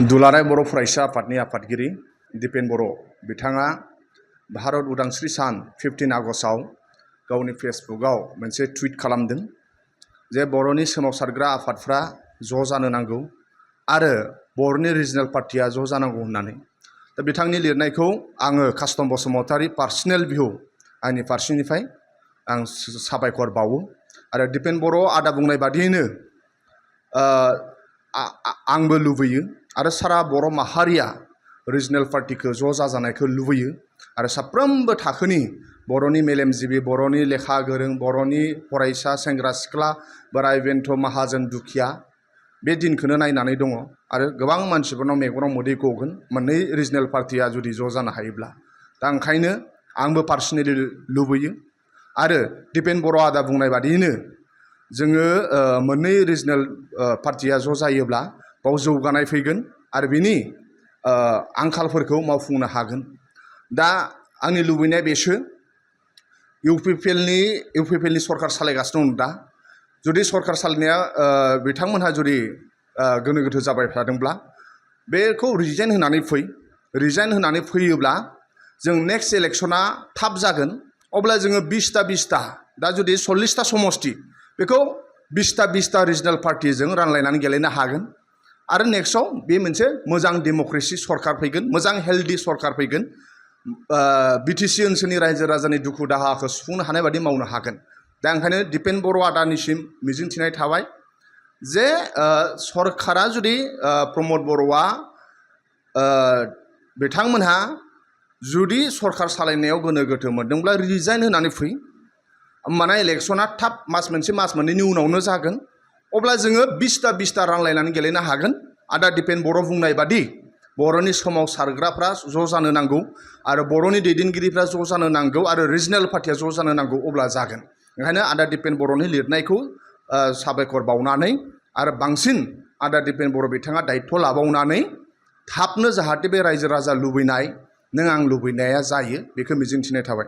दुलाराय बर' फरायसा आफादनि आफादगिरि दिपेन बर' बिथाङा भारत उदांस्रि सान 15 आगस्टआव गावनि फेसबुकआव मोनसे टुइट खालामदों जे बर'नि सोमावसारग्रा आफादफ्रा ज' जानो नांगौ आरो बर'नि रिजनेल पार्टिया ज' जानांगौ होननानै। दा बिथांनि लिरनायखौ आङो कास्टम बसुमतारी पार्सनेल भिउ आंनि फारसेनिफ्राय आं साबायखर बावो आरो दिपेन बर' आदा बुंनाय बादियैनो आंबो लुबैयो आरो सारा बर' माहारिया रिजनेल पार्टिखौ ज' जाजानायखौ लुबैयो आरो साफ्रोमबो थाखोनि बर'नि मेलेमजिबि बर'नि लेखा गोरों बर'नि फरायसा सेंग्रा सिख्ला बोराय बेन्थ माहाजोन दुखिया बे दिनखौनो नायनानै दङ आरो गोबां मानसिफोरनाव मेगनाव मोदै गगोन मोननै रिजनेल पार्टिया जुदि ज' जानो हायोब्ला। दा ओंखायनो आंबो पार्सनेलि लुबैयो आरो दिपेन बर' आदा बुंनाय बादियैनो जोङो मोननै रिजनेल पार्टिया ज' जायोब्ला बाव जौगानाय फैगोन आरो बिनि आंखालफोरखौ मावफुंनो हागोन। दा आंनि लुबैनाया बेसो इउपिपिएलनि सरकार सालायगासिनो दं। दा जुदि सरकार सालायनाया बिथांमोनहा जुदि गोनो गोथो जाबाय थादोंब्ला बेखौ रिजाइन होनानै फैयोब्ला जों नेक्स्ट इलेक्शना थाब जागोन। अब्ला जोङो 20टा दा जुदि 40टा समष्टि बेखौ 20टा रिजनेल पार्टिजों रानलायनानै गेलेनो हागोन आरो नेक्स्टआव बे मोनसे मोजां डेम'क्रेसि सरकार फैगोन, मोजां हेल्दी सरकार फैगोन, बिटिसि ओनसोलनि रायजो राजानि दुखु दाहाखौ सुफुंनो हानाय बादि मावनो हागोन। दा ओंखायनो दिपेन बर' आदानिसिम मिजिंथिनाय थाबाय जे सरकारा जुदि प्रमद बर'आ बिथांमोनहा जुदि सरकार सालायनायाव गोनो गोथो मोनदोंब्ला रिजाइन होनानै फै, होमबाना इलेक्शना थाब मास मोनसे मास मोननैनि उनावनो जागोन। अब्ला जोङो 20टा रानलायनानै गेलेनो हागोन। आदा दिपेन बर' बुंनाय बादि बर'नि सोमावसारग्राफ्रा ज' जानो नांगौ आरो बर'नि दैदेनगिरिफ्रा ज' जानो नांगौ आरो रिजनेल पार्टिया ज' जानो नांगौ, अब्ला जागोन। ओंखायनो आदा दिपेन बर'नि लिरनायखौ साबायखर बावनानै आरो बांसिन आदा दिपेन बर' बिथाङा दायित्व लाबावनानै थाबनो जाहाथे बे रायजो राजा लुबैनाय नों आं लुबैनाया जायो बेखौ मिजिंथिनाय थाबाय।